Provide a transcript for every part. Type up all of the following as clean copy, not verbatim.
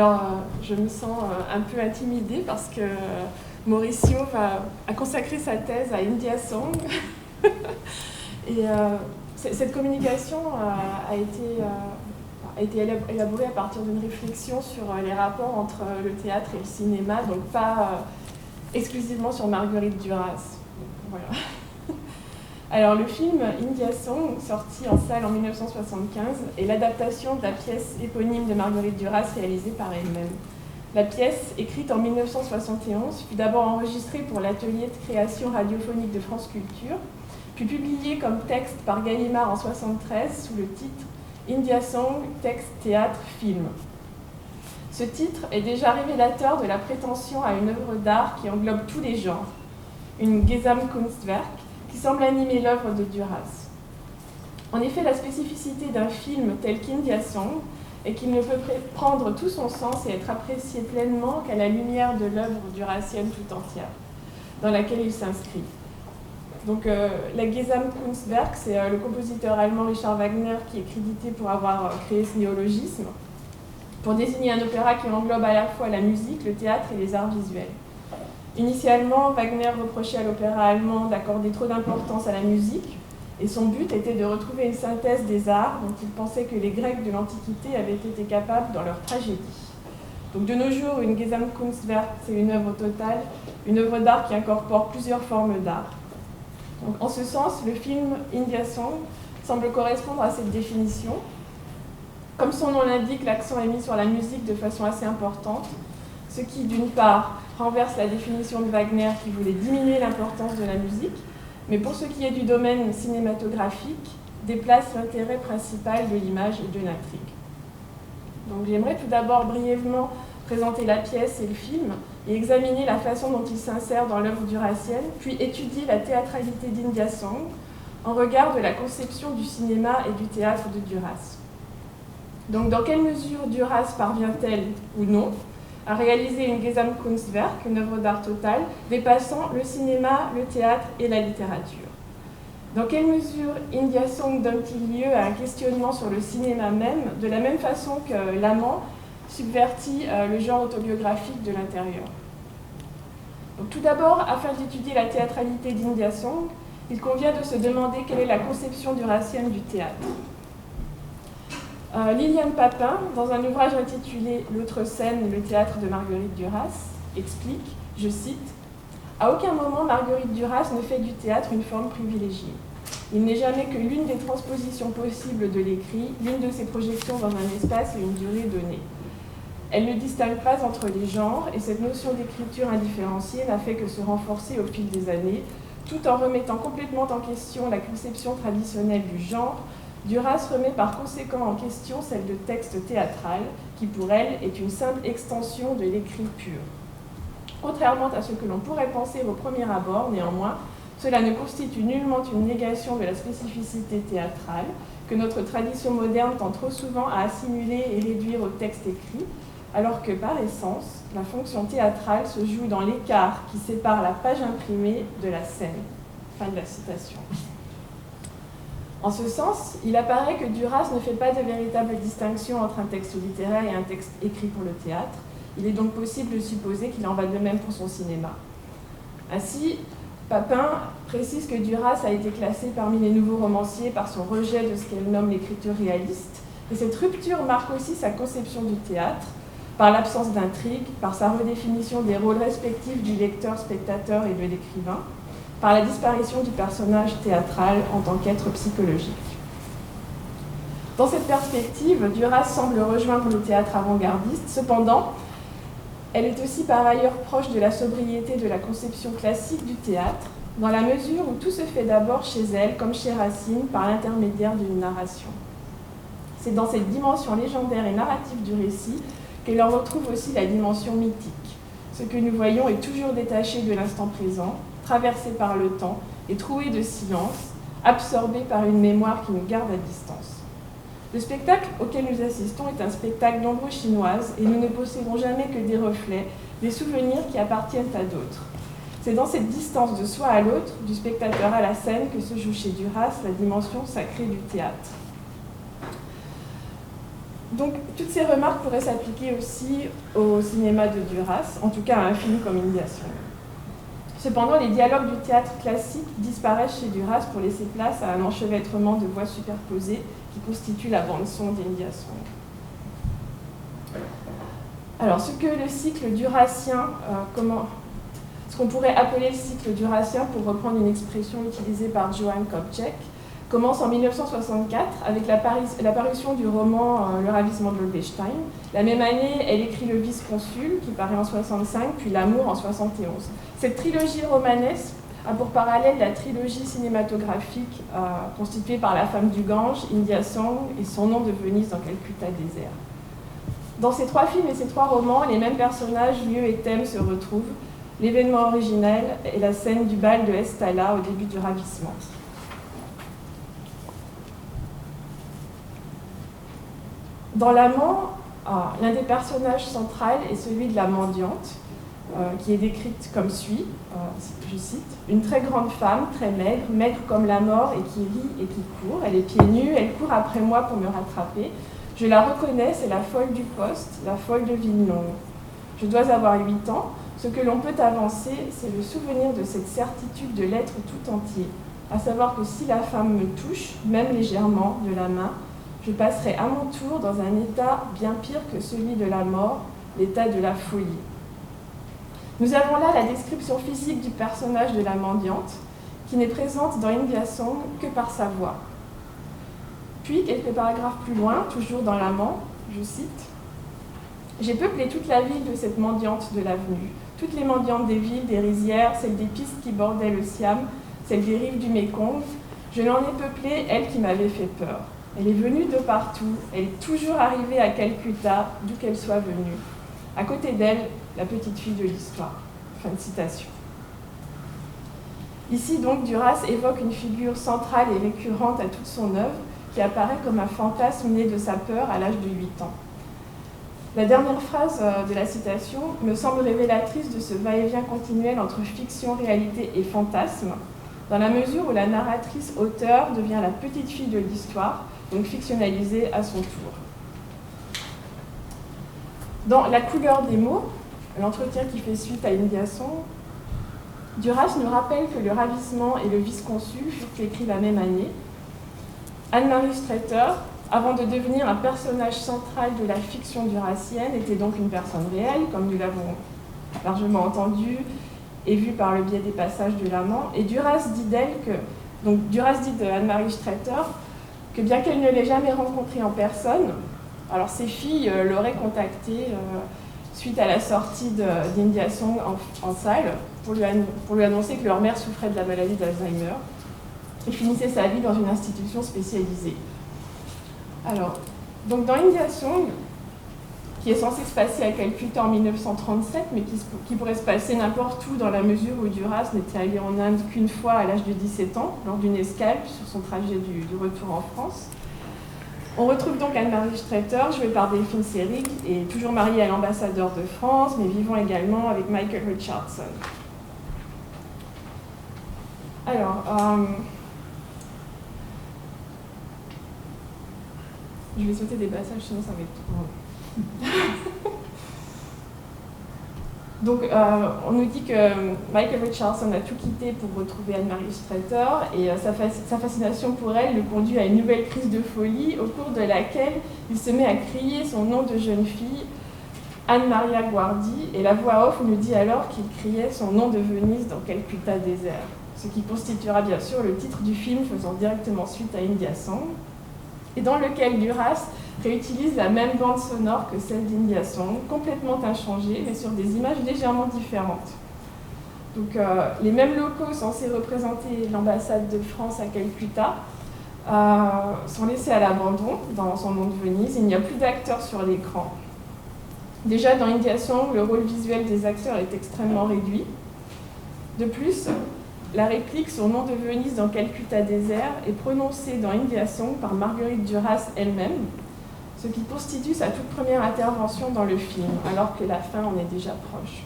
Alors, je me sens un peu intimidée parce que Mauricio a consacré sa thèse à India Song. Et cette communication a été élaborée à partir d'une réflexion sur les rapports entre le théâtre et le cinéma, donc pas exclusivement sur Marguerite Duras. Voilà. Alors, le film India Song, sorti en salle en 1975, est l'adaptation de la pièce éponyme de Marguerite Duras réalisée par elle-même. La pièce, écrite en 1971, fut d'abord enregistrée pour l'atelier de création radiophonique de France Culture, puis publiée comme texte par Gallimard en 1973 sous le titre India Song, texte, théâtre, film. Ce titre est déjà révélateur de la prétention à une œuvre d'art qui englobe tous les genres, une Gesamtkunstwerk, qui semble animer l'œuvre de Duras. En effet, la spécificité d'un film tel qu'India Song est qu'il ne peut prendre tout son sens et être apprécié pleinement qu'à la lumière de l'œuvre durassienne tout entière, dans laquelle il s'inscrit. Donc, la Gesamtkunstwerk, c'est le compositeur allemand Richard Wagner qui est crédité pour avoir créé ce néologisme, pour désigner un opéra qui englobe à la fois la musique, le théâtre et les arts visuels. Initialement, Wagner reprochait à l'opéra allemand d'accorder trop d'importance à la musique, et son but était de retrouver une synthèse des arts dont il pensait que les Grecs de l'Antiquité avaient été capables dans leur tragédie. Donc de nos jours, une Gesamtkunstwerk, c'est une œuvre totale, une œuvre d'art qui incorpore plusieurs formes d'art. Donc, en ce sens, le film India Song semble correspondre à cette définition. Comme son nom l'indique, l'accent est mis sur la musique de façon assez importante, ce qui, d'une part, renverse la définition de Wagner qui voulait diminuer l'importance de la musique, mais pour ce qui est du domaine cinématographique, déplace l'intérêt principal de l'image et de l'intrigue. Donc j'aimerais tout d'abord brièvement présenter la pièce et le film et examiner la façon dont il s'insère dans l'œuvre durassienne, puis étudier la théâtralité d'India Song en regard de la conception du cinéma et du théâtre de Duras. Donc dans quelle mesure Duras parvient-elle ou non à réaliser une Gesamtkunstwerk, une œuvre d'art totale, dépassant le cinéma, le théâtre et la littérature. Dans quelle mesure India Song donne-t-il lieu à un questionnement sur le cinéma même, de la même façon que L'Amant subvertit le genre autobiographique de l'intérieur. Donc, tout d'abord, afin d'étudier la théâtralité d'India Song, il convient de se demander quelle est la conception durassienne du théâtre. Liliane Papin, dans un ouvrage intitulé « L'autre scène, le théâtre de Marguerite Duras », explique, je cite, « À aucun moment Marguerite Duras ne fait du théâtre une forme privilégiée. Il n'est jamais que l'une des transpositions possibles de l'écrit, l'une de ses projections dans un espace et une durée donnée. Elle ne distingue pas entre les genres et cette notion d'écriture indifférenciée n'a fait que se renforcer au fil des années, tout en remettant complètement en question la conception traditionnelle du genre. Duras remet par conséquent en question celle de texte théâtral, qui pour elle est une simple extension de l'écrit pur. Contrairement à ce que l'on pourrait penser au premier abord, néanmoins, cela ne constitue nullement une négation de la spécificité théâtrale, que notre tradition moderne tend trop souvent à assimiler et réduire au texte écrit, alors que par essence, la fonction théâtrale se joue dans l'écart qui sépare la page imprimée de la scène. Fin de la citation. En ce sens, il apparaît que Duras ne fait pas de véritable distinction entre un texte littéraire et un texte écrit pour le théâtre. Il est donc possible de supposer qu'il en va de même pour son cinéma. Ainsi, Papin précise que Duras a été classé parmi les nouveaux romanciers par son rejet de ce qu'elle nomme l'écriture réaliste, et cette rupture marque aussi sa conception du théâtre, par l'absence d'intrigue, par sa redéfinition des rôles respectifs du lecteur, spectateur et de l'écrivain, par la disparition du personnage théâtral en tant qu'être psychologique. Dans cette perspective, Duras semble rejoindre le théâtre avant-gardiste, cependant, elle est aussi par ailleurs proche de la sobriété de la conception classique du théâtre, dans la mesure où tout se fait d'abord chez elle, comme chez Racine, par l'intermédiaire d'une narration. C'est dans cette dimension légendaire et narrative du récit qu'elle en retrouve aussi la dimension mythique. Ce que nous voyons est toujours détaché de l'instant présent, traversé par le temps et troué de silence, absorbé par une mémoire qui nous garde à distance. Le spectacle auquel nous assistons est un spectacle d'ombre chinoise et nous ne possédons jamais que des reflets, des souvenirs qui appartiennent à d'autres. C'est dans cette distance de soi à l'autre, du spectateur à la scène, que se joue chez Duras la dimension sacrée du théâtre. Donc, toutes ces remarques pourraient s'appliquer aussi au cinéma de Duras, en tout cas à un film comme India Song. Cependant, les dialogues du théâtre classique disparaissent chez Duras pour laisser place à un enchevêtrement de voix superposées qui constitue la bande-son d'India Song. Alors, ce que le cycle durassien, ce qu'on pourrait appeler le cycle durassien, pour reprendre une expression utilisée par Johann Kopček, commence en 1964 avec l'apparition du roman Le ravissement de Loevestein. La même année, elle écrit Le vice-consul, qui paraît en 1965, puis L'amour en 1971. Cette trilogie romanesque a pour parallèle la trilogie cinématographique constituée par La femme du Gange, India Song et Son nom de Venise dans Calcutta désert. Dans ces trois films et ces trois romans, les mêmes personnages, lieux et thèmes se retrouvent. L'événement originel est la scène du bal de Estalla au début du ravissement. Dans L'amant, l'un des personnages centraux est celui de la mendiante, qui est décrite comme suit, je cite, « Une très grande femme, très maigre, maigre comme la mort et qui rit et qui court. Elle est pieds nus, elle court après moi pour me rattraper. Je la reconnais, c'est la folle du poste, la folle de Villeneuve. Je dois avoir 8 ans. Ce que l'on peut avancer, c'est le souvenir de cette certitude de l'être tout entier, à savoir que si la femme me touche, même légèrement, de la main, je passerai à mon tour dans un état bien pire que celui de la mort, l'état de la folie. » Nous avons là la description physique du personnage de la mendiante, qui n'est présente dans India Song que par sa voix. Puis, quelques paragraphes plus loin, toujours dans L'amant, je cite, « J'ai peuplé toute la ville de cette mendiante de l'avenue, toutes les mendiantes des villes, des rizières, celles des pistes qui bordaient le Siam, celles des rives du Mékong. Je l'en ai peuplé, elle qui m'avait fait peur. Elle est venue de partout, elle est toujours arrivée à Calcutta, d'où qu'elle soit venue. À côté d'elle, la petite fille de l'histoire. » Fin de citation. Ici, donc, Duras évoque une figure centrale et récurrente à toute son œuvre, qui apparaît comme un fantasme né de sa peur à l'âge de 8 ans. La dernière phrase de la citation me semble révélatrice de ce va-et-vient continuel entre fiction, réalité et fantasme, dans la mesure où la narratrice-auteur devient la petite fille de l'histoire, donc fictionnalisée à son tour. Dans La couleur des mots, l'entretien qui fait suite à India Song, Duras nous rappelle que Le ravissement et Le vice-consul furent écrits la même année. Anne-Marie Streeter, avant de devenir un personnage central de la fiction durassienne, était donc une personne réelle, comme nous l'avons largement entendu et vu par le biais des passages de L'amant. Et Duras dit d'elle que, donc Duras dit de Anne-Marie Streeter, que bien qu'elle ne l'ait jamais rencontrée en personne, alors ses filles l'auraient contactée suite à la sortie d'India Song en salle pour lui annoncer que leur mère souffrait de la maladie d'Alzheimer et finissait sa vie dans une institution spécialisée. Alors, donc dans India Song, qui est censé se passer à Calcutta en 1937, mais qui pourrait se passer n'importe où dans la mesure où Duras n'était allé en Inde qu'une fois à l'âge de 17 ans, lors d'une escale sur son trajet du retour en France. On retrouve donc Anne-Marie Streeter, jouée par Delphine Seyrig, et toujours mariée à l'ambassadeur de France, mais vivant également avec Michael Richardson. Alors, je vais sauter des passages, sinon ça va être trop long. Donc, on nous dit que Michael Richardson a tout quitté pour retrouver Anne-Marie Streeter et sa fascination pour elle le conduit à une nouvelle crise de folie au cours de laquelle il se met à crier son nom de jeune fille, Anne-Maria Guardi, et la voix off nous dit alors qu'il criait son nom de Venise dans Calcutta désert, ce qui constituera bien sûr le titre du film faisant directement suite à India Song, et dans lequel Duras réutilise la même bande sonore que celle d'India Song, complètement inchangée, mais sur des images légèrement différentes. Donc, les mêmes locaux censés représenter l'ambassade de France à Calcutta sont laissés à l'abandon dans son nom de Venise. Il n'y a plus d'acteurs sur l'écran. Déjà, dans India Song, le rôle visuel des acteurs est extrêmement réduit. De plus, la réplique « Son nom de Venise dans Calcutta désert » est prononcée dans India Song par Marguerite Duras elle-même, ce qui constitue sa toute première intervention dans le film, alors que la fin en est déjà proche.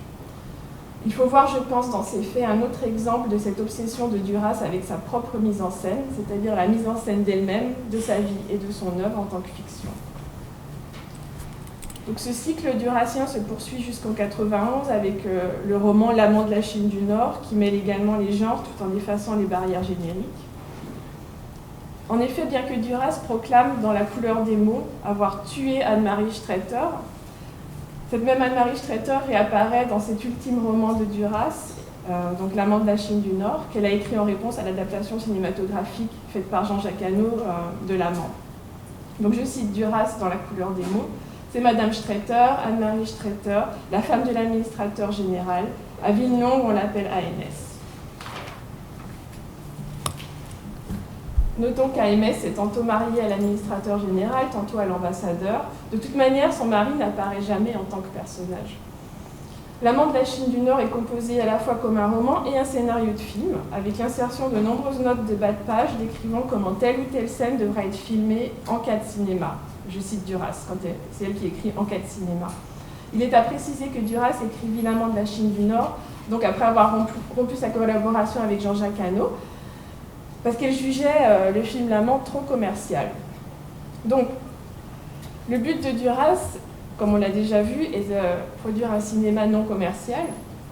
Il faut voir, je pense, dans ces faits, un autre exemple de cette obsession de Duras avec sa propre mise en scène, c'est-à-dire la mise en scène d'elle-même, de sa vie et de son œuvre en tant que fiction. Donc ce cycle durassien se poursuit jusqu'en 91 avec le roman L'amant de la Chine du Nord, qui mêle également les genres tout en effaçant les barrières génériques. En effet, bien que Duras proclame dans La couleur des mots avoir tué Anne-Marie Streeter, cette même Anne-Marie Streeter réapparaît dans cet ultime roman de Duras, donc L'amant de la Chine du Nord, qu'elle a écrit en réponse à l'adaptation cinématographique faite par Jean-Jacques Hano de L'amant. Donc je cite Duras dans La couleur des mots. C'est Madame Streeter, Anne-Marie Streeter, la femme de l'administrateur général. À Villeneuve, on l'appelle AMS. Notons qu'AMS est tantôt mariée à l'administrateur général, tantôt à l'ambassadeur. De toute manière, son mari n'apparaît jamais en tant que personnage. L'amant de la Chine du Nord est composé à la fois comme un roman et un scénario de film, avec l'insertion de nombreuses notes de bas de page décrivant comment telle ou telle scène devra être filmée en cas de cinéma. Je cite Duras, c'est elle qui écrit en cas de cinéma. Il est à préciser que Duras écrivit L'amant de la Chine du Nord, donc après avoir rompu sa collaboration avec Jean-Jacques Hano, parce qu'elle jugeait le film L'amant trop commercial. Donc, le but de Duras, comme on l'a déjà vu, est de produire un cinéma non commercial.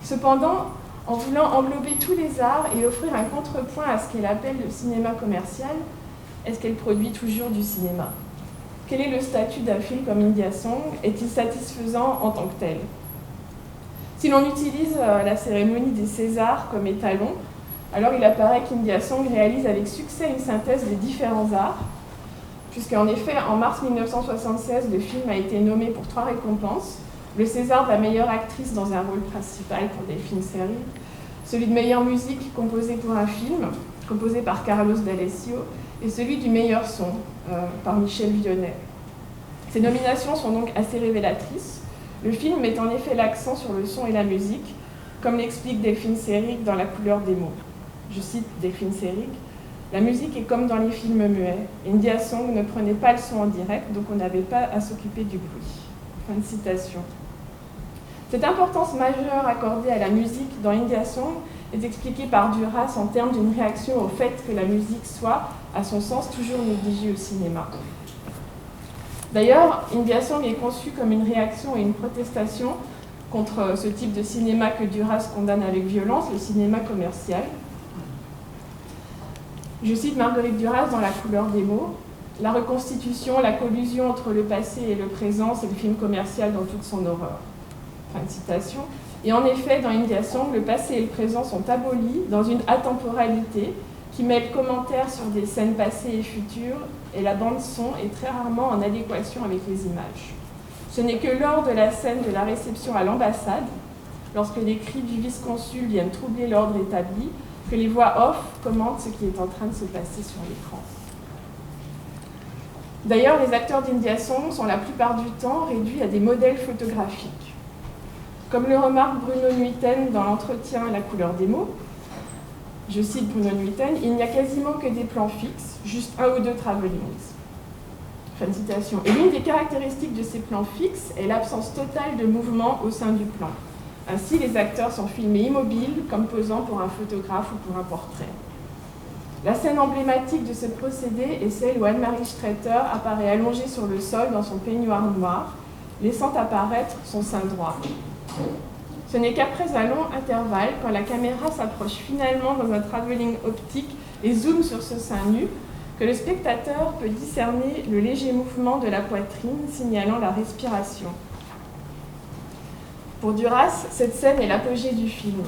Cependant, en voulant englober tous les arts et offrir un contrepoint à ce qu'elle appelle le cinéma commercial, est-ce qu'elle produit toujours du cinéma ? Quel est le statut d'un film comme India Song ? Est-il satisfaisant en tant que tel ? Si l'on utilise la cérémonie des Césars comme étalon, alors il apparaît qu'India Song réalise avec succès une synthèse des différents arts, puisqu'en effet, en mars 1976, le film a été nommé pour 3 récompenses. Le César de la meilleure actrice dans un rôle principal pour Delphine Seyrig, celui de meilleure musique composée pour un film, composé par Carlos D'Alessio, et celui du meilleur son, par Michel Vionnet. Ces nominations sont donc assez révélatrices. Le film met en effet l'accent sur le son et la musique, comme l'explique Delphine Seyrig dans La couleur des mots. Je cite Delphine Seyrig. La musique est comme dans les films muets. India Song ne prenait pas le son en direct, donc on n'avait pas à s'occuper du bruit. Fin de citation. Cette importance majeure accordée à la musique dans India Song est expliquée par Duras en termes d'une réaction au fait que la musique soit, à son sens, toujours négligée au cinéma. D'ailleurs, India Song est conçue comme une réaction et une protestation contre ce type de cinéma que Duras condamne avec violence, le cinéma commercial. Je cite Marguerite Duras dans La couleur des mots. La reconstitution, la collusion entre le passé et le présent, c'est le film commercial dans toute son horreur. Fin de citation. Et en effet, dans India Song, le passé et le présent sont abolis dans une atemporalité qui mêle commentaires sur des scènes passées et futures, et la bande-son est très rarement en adéquation avec les images. Ce n'est que lors de la scène de la réception à l'ambassade, lorsque les cris du vice-consul viennent troubler l'ordre établi, que les voix off commentent ce qui est en train de se passer sur l'écran. D'ailleurs, les acteurs d'India Song sont la plupart du temps réduits à des modèles photographiques. Comme le remarque Bruno Nuiten dans l'entretien La couleur des mots, je cite Bruno Nuiten, il n'y a quasiment que des plans fixes, juste 1 ou 2 travelings. Fin de citation. Et l'une des caractéristiques de ces plans fixes est l'absence totale de mouvement au sein du plan. Ainsi, les acteurs sont filmés immobiles, comme posant pour un photographe ou pour un portrait. La scène emblématique de ce procédé est celle où Anne-Marie Streeter apparaît allongée sur le sol dans son peignoir noir, laissant apparaître son sein droit. Ce n'est qu'après un long intervalle, quand la caméra s'approche finalement dans un travelling optique et zoome sur ce sein nu, que le spectateur peut discerner le léger mouvement de la poitrine signalant la respiration. Pour Duras, cette scène est l'apogée du film,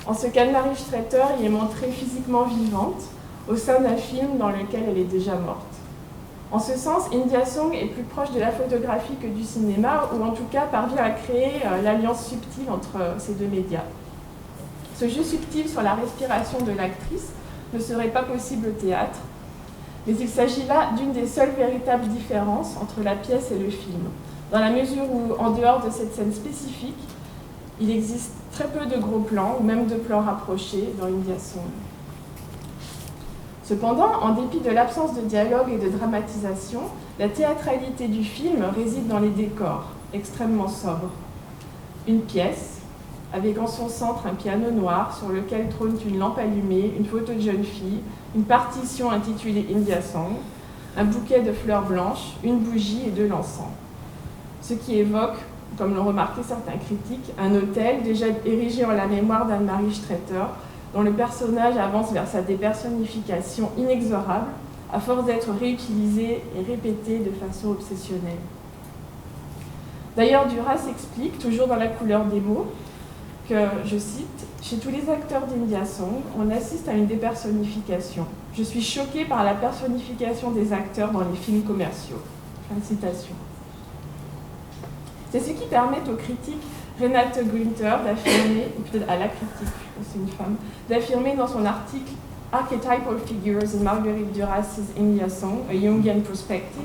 en ce qu'Anne-Marie Streeter y est montrée physiquement vivante, au sein d'un film dans lequel elle est déjà morte. En ce sens, India Song est plus proche de la photographie que du cinéma, ou en tout cas parvient à créer l'alliance subtile entre ces deux médias. Ce jeu subtil sur la respiration de l'actrice ne serait pas possible au théâtre, mais il s'agit là d'une des seules véritables différences entre la pièce et le film, dans la mesure où, en dehors de cette scène spécifique, il existe très peu de gros plans, ou même de plans rapprochés dans India Song. Cependant, en dépit de l'absence de dialogue et de dramatisation, la théâtralité du film réside dans les décors, extrêmement sobres. Une pièce, avec en son centre un piano noir sur lequel trône une lampe allumée, une photo de jeune fille, une partition intitulée India Song, un bouquet de fleurs blanches, une bougie et de l'encens. ce qui évoque, comme l'ont remarqué certains critiques, un autel déjà érigé en la mémoire d'Anne-Marie Streeter, dont le personnage avance vers sa dépersonnification inexorable, à force d'être réutilisé et répété de façon obsessionnelle. D'ailleurs, Duras explique, toujours dans La couleur des mots, que, je cite, « Chez tous les acteurs d'India Song, on assiste à une dépersonnification. Je suis choquée par la personnification des acteurs dans les films commerciaux. » Fin de citation. C'est ce qui permet aux critiques Renate Günther d'affirmer, ou peut-être à la critique, c'est une femme, d'affirmer dans son article Archetypal Figures in Marguerite Duras' India Song, A Jungian Perspective,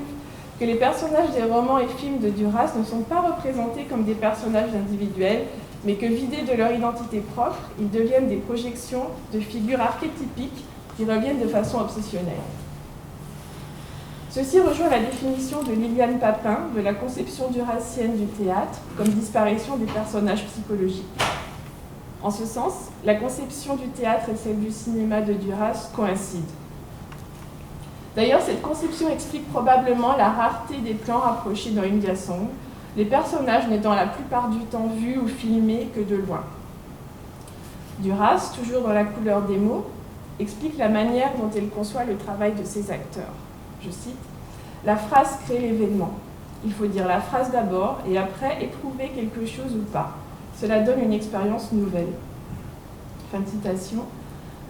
que les personnages des romans et films de Duras ne sont pas représentés comme des personnages individuels, mais que vidés de leur identité propre, ils deviennent des projections de figures archétypiques qui reviennent de façon obsessionnelle. Ceci rejoint la définition de Liliane Papin de la conception durassienne du théâtre comme disparition des personnages psychologiques. En ce sens, la conception du théâtre et celle du cinéma de Duras coïncident. D'ailleurs, cette conception explique probablement la rareté des plans rapprochés dans India Song, les personnages n'étant la plupart du temps vus ou filmés que de loin. Duras, toujours dans La couleur des mots, explique la manière dont elle conçoit le travail de ses acteurs. Je cite, « La phrase crée l'événement. Il faut dire la phrase d'abord et après éprouver quelque chose ou pas. Cela donne une expérience nouvelle. » Fin de citation.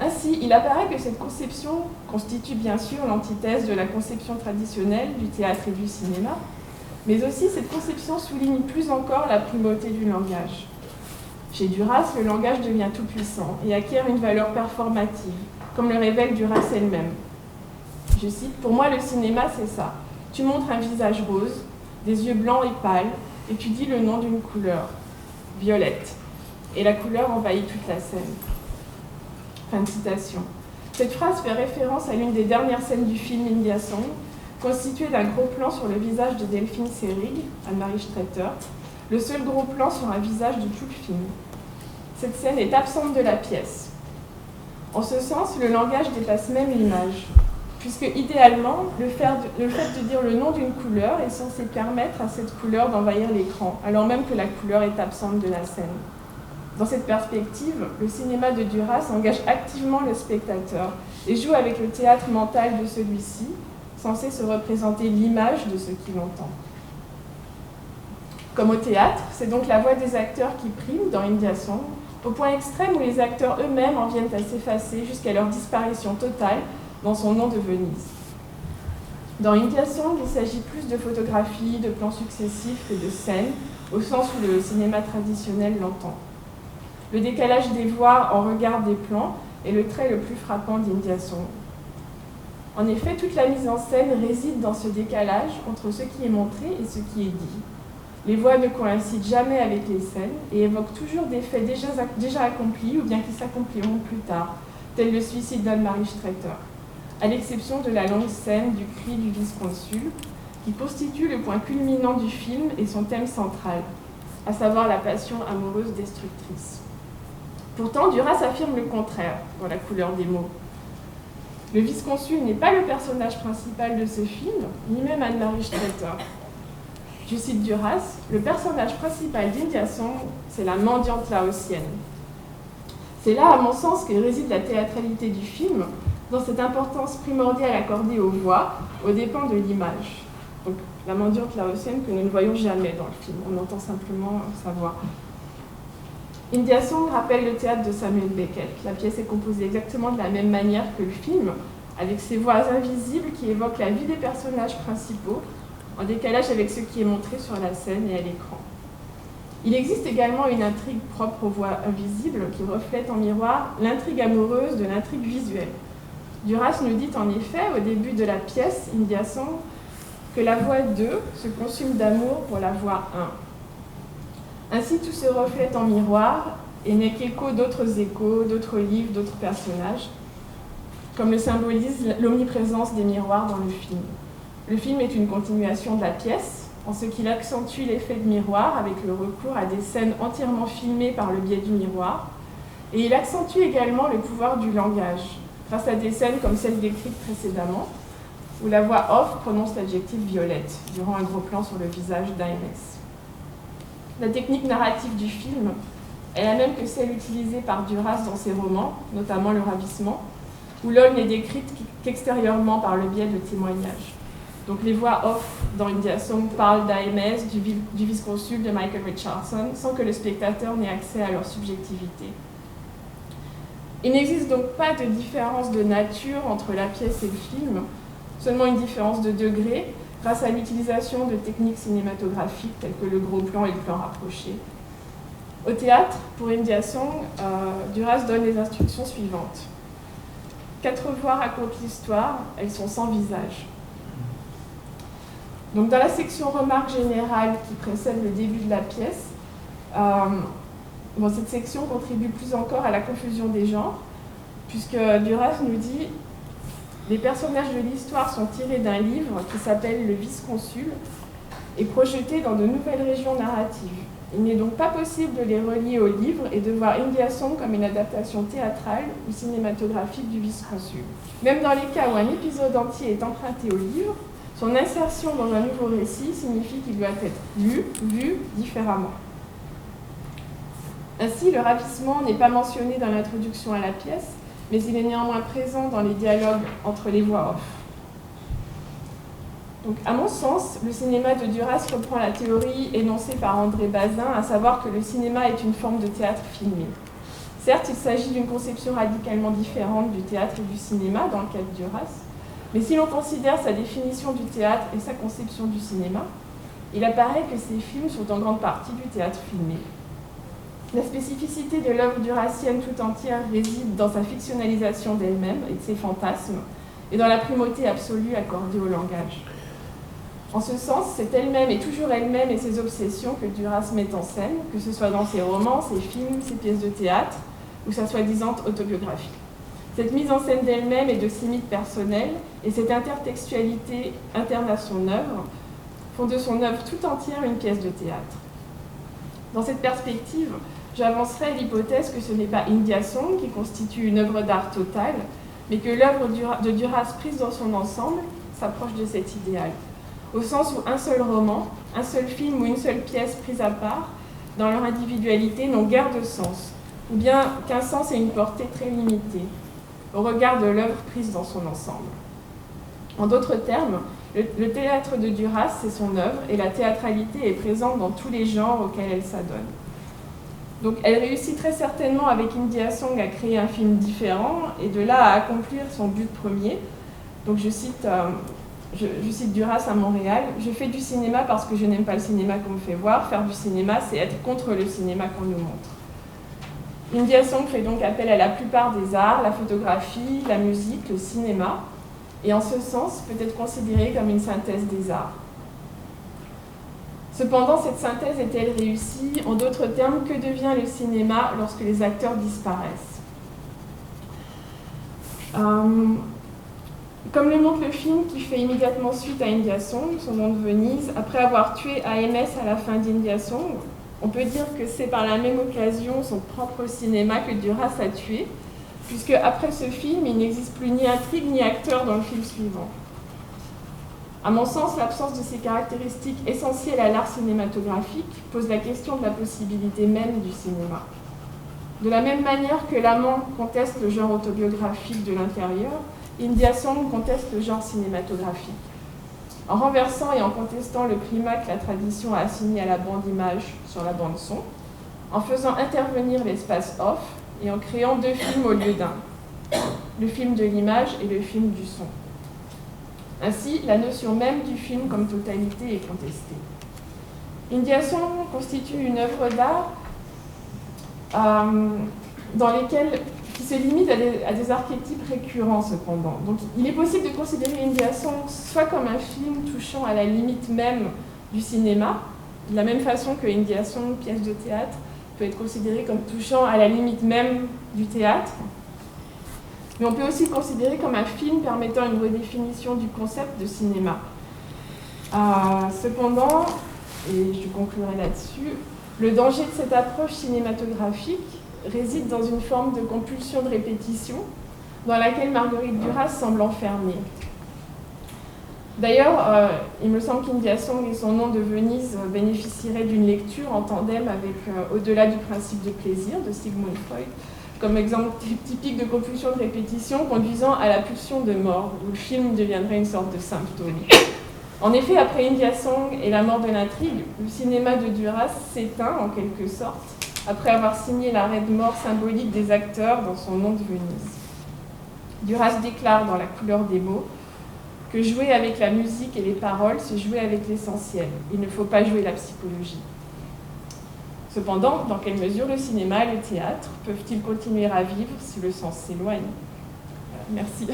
Ainsi, il apparaît que cette conception constitue bien sûr l'antithèse de la conception traditionnelle du théâtre et du cinéma, mais aussi cette conception souligne plus encore la primauté du langage. Chez Duras, le langage devient tout-puissant et acquiert une valeur performative, comme le révèle Duras elle-même. Je cite, « Pour moi, le cinéma, c'est ça. Tu montres un visage rose, des yeux blancs et pâles, et tu dis le nom d'une couleur, violette. Et la couleur envahit toute la scène. » Fin de citation. Cette phrase fait référence à l'une des dernières scènes du film India Song, constituée d'un gros plan sur le visage de Delphine Seyrig, Anne-Marie Streeter, le seul gros plan sur un visage de tout le film. Cette scène est absente de la pièce. En ce sens, le langage dépasse même l'image, puisque idéalement, le fait de dire le nom d'une couleur est censé permettre à cette couleur d'envahir l'écran, alors même que la couleur est absente de la scène. Dans cette perspective, le cinéma de Duras engage activement le spectateur et joue avec le théâtre mental de celui-ci, censé se représenter l'image de ce qu'il entend. Comme au théâtre, c'est donc la voix des acteurs qui prime dans India Song, au point extrême où les acteurs eux-mêmes en viennent à s'effacer jusqu'à leur disparition totale dans son nom de Venise. Dans India Song, il s'agit plus de photographie, de plans successifs que de scènes, au sens où le cinéma traditionnel l'entend. Le décalage des voix en regard des plans est le trait le plus frappant d'India Song. En effet, toute la mise en scène réside dans ce décalage entre ce qui est montré et ce qui est dit. Les voix ne coïncident jamais avec les scènes et évoquent toujours des faits déjà accomplis ou bien qui s'accompliront plus tard, tel le suicide d'Anne-Marie Streeter, à l'exception de la longue scène du cri du vice-consul, qui constitue le point culminant du film et son thème central, à savoir la passion amoureuse destructrice. Pourtant, Duras affirme le contraire dans La couleur des mots. Le vice-consul n'est pas le personnage principal de ce film, ni même Anne-Marie Streeter. Je cite Duras, « Le personnage principal d'India Song, c'est la mendiante laotienne. » C'est là, à mon sens, que réside la théâtralité du film, dans cette importance primordiale accordée aux voix, aux dépens de l'image. Donc, la mendiante laotienne que nous ne voyons jamais dans le film, on entend simplement sa voix. India Song rappelle le théâtre de Samuel Beckett. La pièce est composée exactement de la même manière que le film, avec ses voix invisibles qui évoquent la vie des personnages principaux, en décalage avec ce qui est montré sur la scène et à l'écran. Il existe également une intrigue propre aux voix invisibles qui reflète en miroir l'intrigue amoureuse de l'intrigue visuelle. Duras nous dit en effet, au début de la pièce India Song, que la voix 2 se consume d'amour pour la voix 1. Ainsi, tout se reflète en miroir et n'est qu'écho d'autres échos, d'autres livres, d'autres personnages, comme le symbolise l'omniprésence des miroirs dans le film. Le film est une continuation de la pièce, en ce qu'il accentue l'effet de miroir avec le recours à des scènes entièrement filmées par le biais du miroir, et il accentue également le pouvoir du langage, grâce à des scènes comme celle décrite précédemment, où la voix off prononce l'adjectif violette, durant un gros plan sur le visage d'Inès. La technique narrative du film est la même que celle utilisée par Duras dans ses romans, notamment Le Ravissement, où l'œuvre n'est décrite qu'extérieurement par le biais de témoignages. Donc les voix off dans India Song parlent d'AMS, du vice-consul, de Michael Richardson, sans que le spectateur n'ait accès à leur subjectivité. Il n'existe donc pas de différence de nature entre la pièce et le film, seulement une différence de degré grâce à l'utilisation de techniques cinématographiques telles que le gros plan et le plan rapproché. Au théâtre, pour India Song, Duras donne les instructions suivantes. 4 voix racontent l'histoire, elles sont sans visage. Donc dans la section remarques générales qui précède le début de la pièce, cette section contribue plus encore à la confusion des genres, puisque Duras nous dit « Les personnages de l'histoire sont tirés d'un livre qui s'appelle Le Vice-Consul et projetés dans de nouvelles régions narratives. Il n'est donc pas possible de les relier au livre et de voir India Song comme une adaptation théâtrale ou cinématographique du Vice-Consul. Même dans les cas où un épisode entier est emprunté au livre, son insertion dans un nouveau récit signifie qu'il doit être lu, vu différemment. Ainsi, le ravissement n'est pas mentionné dans l'introduction à la pièce, mais il est néanmoins présent dans les dialogues entre les voix off. Donc, à mon sens, le cinéma de Duras reprend la théorie énoncée par André Bazin, à savoir que le cinéma est une forme de théâtre filmé. Certes, il s'agit d'une conception radicalement différente du théâtre et du cinéma dans le cas de Duras, mais si l'on considère sa définition du théâtre et sa conception du cinéma, il apparaît que ces films sont en grande partie du théâtre filmé. La spécificité de l'œuvre durassienne tout entière réside dans sa fictionnalisation d'elle-même et de ses fantasmes, et dans la primauté absolue accordée au langage. En ce sens, c'est elle-même et toujours elle-même et ses obsessions que Duras met en scène, que ce soit dans ses romans, ses films, ses pièces de théâtre, ou sa soi-disant autobiographie. Cette mise en scène d'elle-même et de ses mythes personnels, et cette intertextualité interne à son œuvre, font de son œuvre tout entière une pièce de théâtre. Dans cette perspective, j'avancerai l'hypothèse que ce n'est pas India Song qui constitue une œuvre d'art totale, mais que l'œuvre de Duras prise dans son ensemble s'approche de cet idéal, au sens où un seul roman, un seul film ou une seule pièce prise à part, dans leur individualité, n'ont guère de sens, ou bien qu'un sens et une portée très limitée, au regard de l'œuvre prise dans son ensemble. En d'autres termes, le théâtre de Duras, c'est son œuvre, et la théâtralité est présente dans tous les genres auxquels elle s'adonne. Donc elle réussit très certainement avec India Song à créer un film différent, et de là à accomplir son but premier. Donc je cite Duras à Montréal, « Je fais du cinéma parce que je n'aime pas le cinéma qu'on me fait voir. Faire du cinéma, c'est être contre le cinéma qu'on nous montre. » India Song fait donc appel à la plupart des arts, la photographie, la musique, le cinéma, et en ce sens peut être considérée comme une synthèse des arts. Cependant, cette synthèse est-elle réussie? En d'autres termes, que devient le cinéma lorsque les acteurs disparaissent? Comme le montre le film qui fait immédiatement suite à India Song, son nom de Venise, après avoir tué AMS à la fin d'India Song, on peut dire que c'est par la même occasion son propre cinéma que Duras a tué, puisque après ce film, il n'existe plus ni intrigue ni acteur dans le film suivant. À mon sens, l'absence de ces caractéristiques essentielles à l'art cinématographique pose la question de la possibilité même du cinéma. De la même manière que l'amant conteste le genre autobiographique de l'intérieur, India Song conteste le genre cinématographique. En renversant et en contestant le primat que la tradition a assigné à la bande-image sur la bande-son, en faisant intervenir l'espace off et en créant 2 films au lieu d'un, le film de l'image et le film du son. Ainsi, la notion même du film comme totalité est contestée. India Song constitue une œuvre d'art qui se limite à des archétypes récurrents cependant. Donc il est possible de considérer India Song soit comme un film touchant à la limite même du cinéma, de la même façon que India Song, pièce de théâtre, peut être considérée comme touchant à la limite même du théâtre. Mais on peut aussi le considérer comme un film permettant une redéfinition du concept de cinéma. Cependant, et je conclurai là-dessus, le danger de cette approche cinématographique réside dans une forme de compulsion de répétition dans laquelle Marguerite Duras semble enfermée. D'ailleurs, il me semble qu'India Song et son nom de Venise bénéficieraient d'une lecture en tandem avec Au-delà du principe de plaisir de Sigmund Freud, comme exemple typique de compulsion de répétition conduisant à la pulsion de mort, où le film deviendrait une sorte de symptôme. En effet, après India Song et la mort de l'intrigue, le cinéma de Duras s'éteint en quelque sorte, après avoir signé l'arrêt de mort symbolique des acteurs dans son nom de Venise. Duras déclare dans La couleur des mots que jouer avec la musique et les paroles, c'est jouer avec l'essentiel. Il ne faut pas jouer la psychologie. Cependant, dans quelle mesure le cinéma et le théâtre peuvent-ils continuer à vivre si le sens s'éloigne ? Merci.